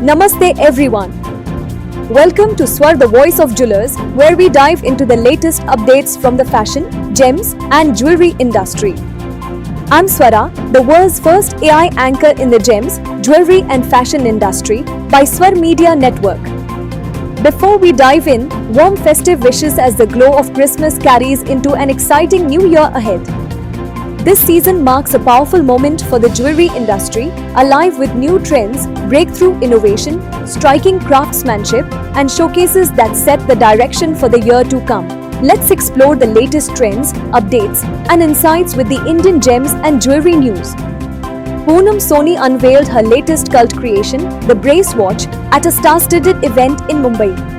Namaste everyone. Welcome to Swar, the voice of jewelers, where we dive into the latest updates from the fashion, gems and jewelry industry. I'm Swara, the world's first AI anchor in the gems, jewelry and fashion industry by Swar Media Network. Before we dive in, warm festive wishes as the glow of Christmas carries into an exciting new year ahead. This season marks a powerful moment for the jewelry industry, alive with new trends, breakthrough innovation, striking craftsmanship, and showcases that set the direction for the year to come. Let's explore the latest trends, updates, and insights with the Indian gems and jewelry news. Poonam Soni unveiled her latest cult creation, the Brace Watch, at a star-studded event in Mumbai.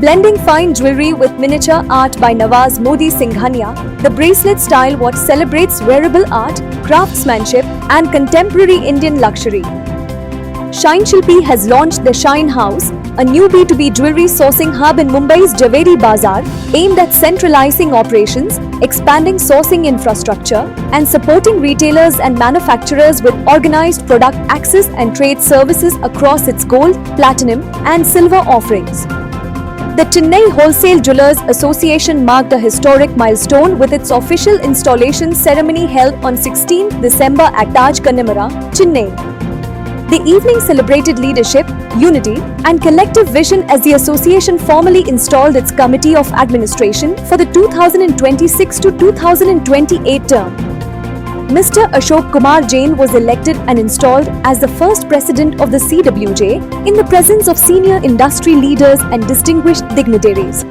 Blending fine jewelry with miniature art by Nawaz Modi Singhania, the bracelet-style watch celebrates wearable art, craftsmanship, and contemporary Indian luxury. Shine Shilpi has launched the Shine House, a new B2B jewelry sourcing hub in Mumbai's Javeri Bazaar, aimed at centralizing operations, expanding sourcing infrastructure, and supporting retailers and manufacturers with organized product access and trade services across its gold, platinum, and silver offerings. The Chennai Wholesale Jewellers Association marked a historic milestone with its official installation ceremony held on 16 December at Taj Connemara, Chennai. The evening celebrated leadership, unity, and collective vision as the association formally installed its Committee of Administration for the 2026 to 2028 term. Mr. Ashok Kumar Jain was elected and installed as the first president of the CWJ in the presence of senior industry leaders and distinguished dignitaries.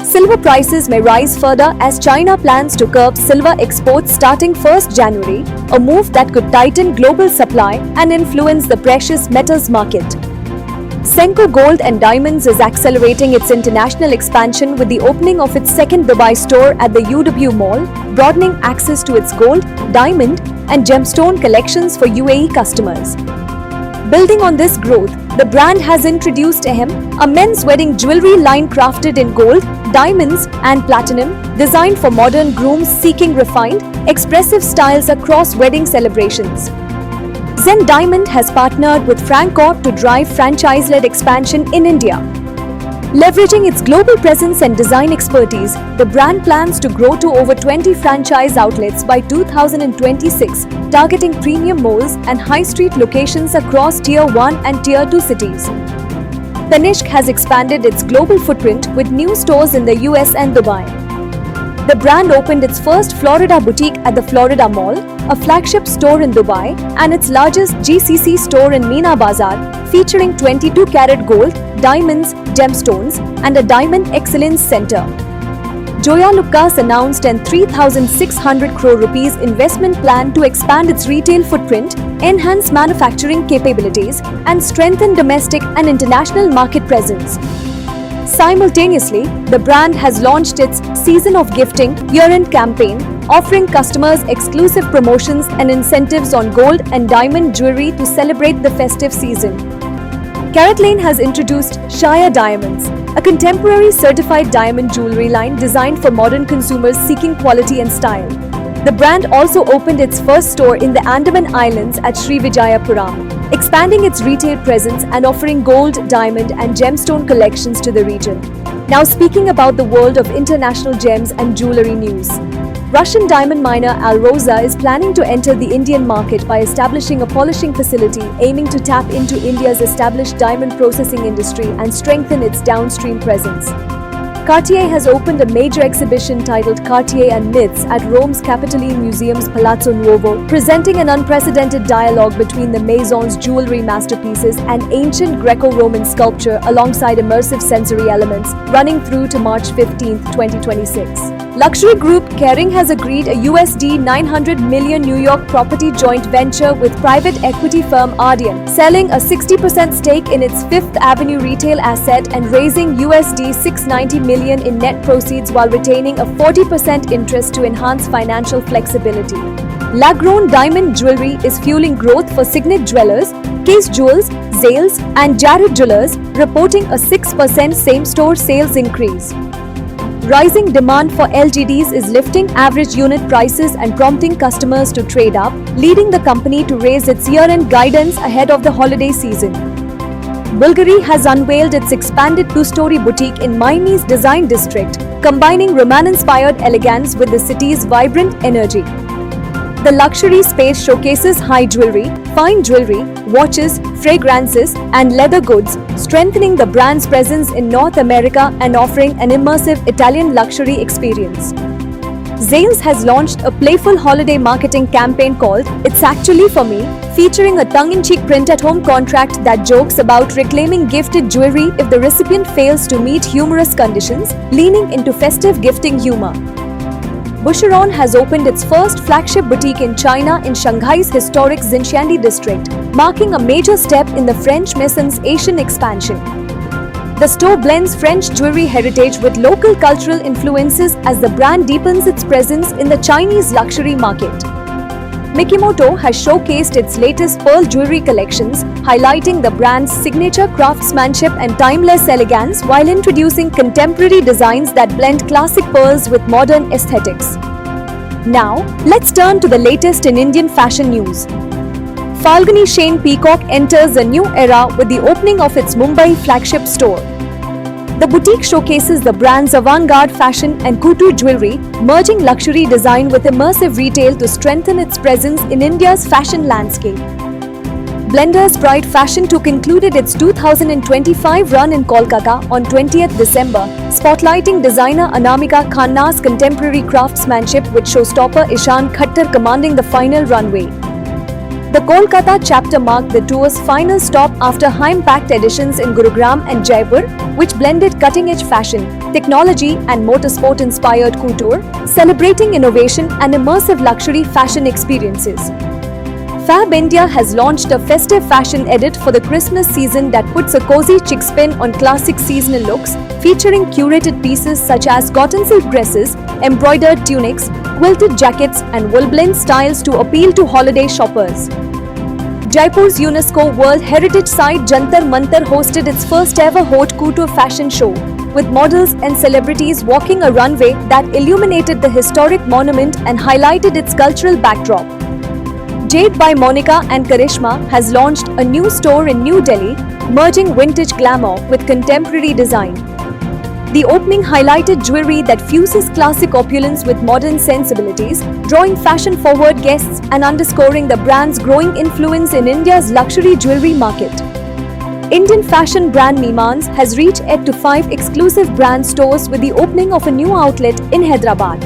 Silver prices may rise further as China plans to curb silver exports starting 1st January, a move that could tighten global supply and influence the precious metals market. Senco Gold and Diamonds is accelerating its international expansion with the opening of its second Dubai store at the UW Mall, broadening access to its gold, diamond, and gemstone collections for UAE customers. Building on this growth, the brand has introduced Ahem, a men's wedding jewelry line crafted in gold, diamonds, and platinum, designed for modern grooms seeking refined, expressive styles across wedding celebrations. Zen Diamond has partnered with Frank Corp to drive franchise-led expansion in India. Leveraging its global presence and design expertise, the brand plans to grow to over 20 franchise outlets by 2026, targeting premium malls and high street locations across Tier 1 and Tier 2 cities. Tanishq has expanded its global footprint with new stores in the US and Dubai. The brand opened its first Florida boutique at the Florida Mall, a flagship store in Dubai, and its largest GCC store in Meena Bazar, featuring 22-carat gold, diamonds, gemstones, and a Diamond Excellence Center. Joya Lucas announced an 3,600 crore rupees investment plan to expand its retail footprint, enhance manufacturing capabilities, and strengthen domestic and international market presence. Simultaneously, the brand has launched its Season of Gifting year-end campaign, offering customers exclusive promotions and incentives on gold and diamond jewelry to celebrate the festive season. CaratLane has introduced Shaya Diamonds, a contemporary certified diamond jewelry line designed for modern consumers seeking quality and style. The brand also opened its first store in the Andaman Islands at Srivijayapuram, expanding its retail presence and offering gold, diamond, and gemstone collections to the region. Now speaking about the world of international gems and jewelry news. Russian diamond miner Alrosa is planning to enter the Indian market by establishing a polishing facility aiming to tap into India's established diamond processing industry and strengthen its downstream presence. Cartier has opened a major exhibition titled Cartier and Myths at Rome's Capitoline Museum's Palazzo Nuovo, presenting an unprecedented dialogue between the Maison's jewelry masterpieces and ancient Greco-Roman sculpture alongside immersive sensory elements, running through to March 15, 2026. Luxury group Kering has agreed a USD 900 million New York property joint venture with private equity firm Ardian, selling a 60% stake in its Fifth Avenue retail asset and raising USD 690 million in net proceeds while retaining a 40% interest to enhance financial flexibility. Lab-grown diamond jewelry is fueling growth for Signet Jewelers, Case Jewels, Zales, and Jared Jewelers, reporting a 6% same-store sales increase. Rising demand for LGDs is lifting average unit prices and prompting customers to trade up, leading the company to raise its year-end guidance ahead of the holiday season. Bulgari has unveiled its expanded two-story boutique in Maini's design district, combining Roman-inspired elegance with the city's vibrant energy. The luxury space showcases high jewelry, fine jewelry, watches, fragrances, and leather goods, strengthening the brand's presence in North America and offering an immersive Italian luxury experience. Zales has launched a playful holiday marketing campaign called It's Actually For Me, featuring a tongue-in-cheek print-at-home contract that jokes about reclaiming gifted jewelry if the recipient fails to meet humorous conditions, leaning into festive gifting humor. Boucheron has opened its first flagship boutique in China in Shanghai's historic Xinxiandi district, marking a major step in the French Maison's Asian expansion. The store blends French jewelry heritage with local cultural influences as the brand deepens its presence in the Chinese luxury market. Mikimoto has showcased its latest pearl jewelry collections, highlighting the brand's signature craftsmanship and timeless elegance while introducing contemporary designs that blend classic pearls with modern aesthetics. Now, let's turn to the latest in Indian fashion news. Falguni Shane Peacock enters a new era with the opening of its Mumbai flagship store. The boutique showcases the brand's avant-garde fashion and couture jewelry, merging luxury design with immersive retail to strengthen its presence in India's fashion landscape. Blenders Pride Fashion Took concluded its 2025 run in Kolkata on 20th December, spotlighting designer Anamika Khanna's contemporary craftsmanship with showstopper Ishan Khattar commanding the final runway. The Kolkata chapter marked the tour's final stop after high-impact editions in Gurugram and Jaipur, which blended cutting-edge fashion, technology and motorsport-inspired couture, celebrating innovation and immersive luxury fashion experiences. Fab India has launched a festive fashion edit for the Christmas season that puts a cozy chic spin on classic seasonal looks, featuring curated pieces such as cotton silk dresses, embroidered tunics, quilted jackets and wool-blend styles to appeal to holiday shoppers. Jaipur's UNESCO World Heritage Site Jantar Mantar hosted its first ever haute couture fashion show, with models and celebrities walking a runway that illuminated the historic monument and highlighted its cultural backdrop. Jade by Monica and Karishma has launched a new store in New Delhi, merging vintage glamour with contemporary design. The opening highlighted jewelry that fuses classic opulence with modern sensibilities, drawing fashion-forward guests and underscoring the brand's growing influence in India's luxury jewelry market. Indian fashion brand Mimans has reached out to 5 exclusive brand stores with the opening of a new outlet in Hyderabad.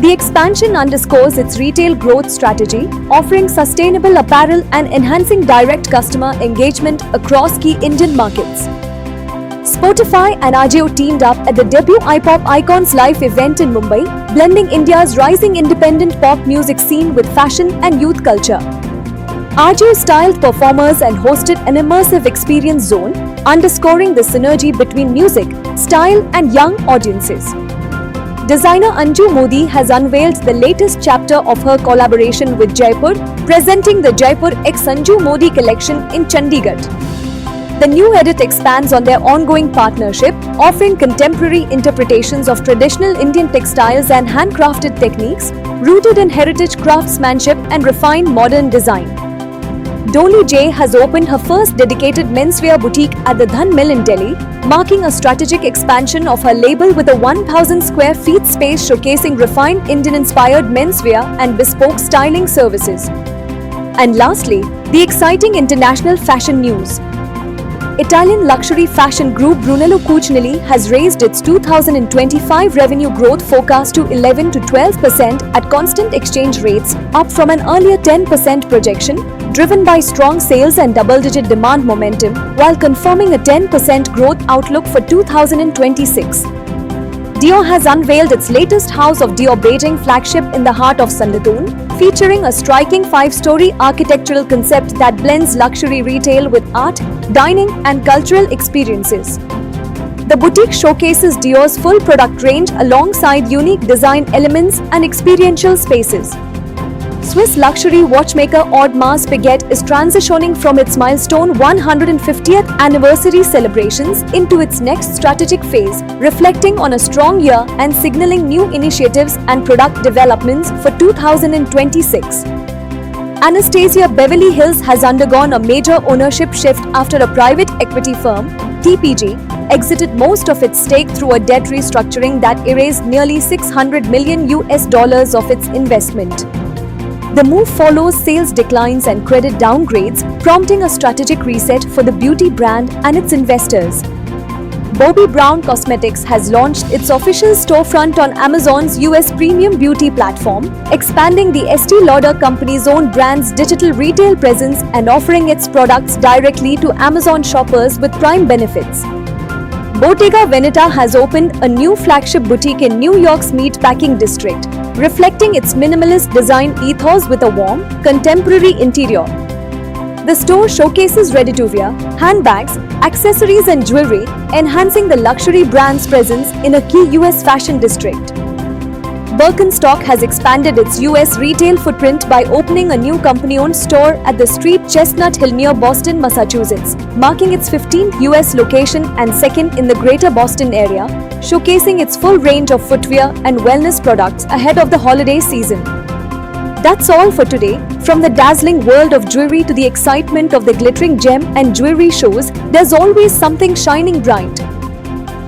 The expansion underscores its retail growth strategy, offering sustainable apparel and enhancing direct customer engagement across key Indian markets. Spotify and Ajio teamed up at the debut iPop Icons Live event in Mumbai, blending India's rising independent pop music scene with fashion and youth culture. Ajio styled performers and hosted an immersive experience zone, underscoring the synergy between music, style and young audiences. Designer Anju Modi has unveiled the latest chapter of her collaboration with Jaipur, presenting the Jaipur X Anju Modi collection in Chandigarh. The new edit expands on their ongoing partnership, offering contemporary interpretations of traditional Indian textiles and handcrafted techniques, rooted in heritage craftsmanship and refined modern design. Dolly J has opened her first dedicated menswear boutique at the Dhan Mill in Delhi, marking a strategic expansion of her label with a 1,000 square feet space showcasing refined Indian-inspired menswear and bespoke styling services. And lastly, the exciting international fashion news. Italian luxury fashion group Brunello Cucinelli has raised its 2025 revenue growth forecast to 11 to 12% at constant exchange rates, up from an earlier 10% projection, driven by strong sales and double-digit demand momentum, while confirming a 10% growth outlook for 2026. Dior has unveiled its latest House of Dior Beijing flagship in the heart of Sandatun, featuring a striking 5-story architectural concept that blends luxury retail with art, dining and cultural experiences. The boutique showcases Dior's full product range alongside unique design elements and experiential spaces. Swiss luxury watchmaker Audemars Piguet is transitioning from its milestone 150th anniversary celebrations into its next strategic phase, reflecting on a strong year and signaling new initiatives and product developments for 2026. Anastasia Beverly Hills has undergone a major ownership shift after a private equity firm, TPG, exited most of its stake through a debt restructuring that erased nearly $600 million of its investment. The move follows sales declines and credit downgrades, prompting a strategic reset for the beauty brand and its investors. Bobbi Brown Cosmetics has launched its official storefront on Amazon's US premium beauty platform, expanding the Estee Lauder company's own brand's digital retail presence and offering its products directly to Amazon shoppers with Prime benefits. Bottega Veneta has opened a new flagship boutique in New York's Meatpacking district, reflecting its minimalist design ethos with a warm, contemporary interior. The store showcases ready-to-wear, handbags, accessories and jewelry, enhancing the luxury brand's presence in a key US fashion district. Birkenstock has expanded its US retail footprint by opening a new company-owned store at the Street Chestnut Hill near Boston, Massachusetts, marking its 15th US location and second in the Greater Boston area, showcasing its full range of footwear and wellness products ahead of the holiday season. That's all for today. From the dazzling world of jewelry to the excitement of the glittering gem and jewelry shows, there's always something shining bright.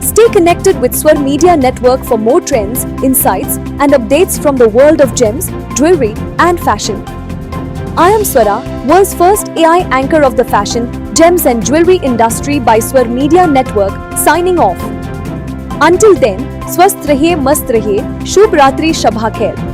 Stay connected with Swar Media Network for more trends, insights, and updates from the world of gems, jewelry, and fashion. I am Swara, world's first AI anchor of the fashion, gems, and jewelry industry by Swar Media Network, signing off. Until then, स्वस्थ रहिए, मस्त रहिए, शुभ रात्रि, शबा खैर.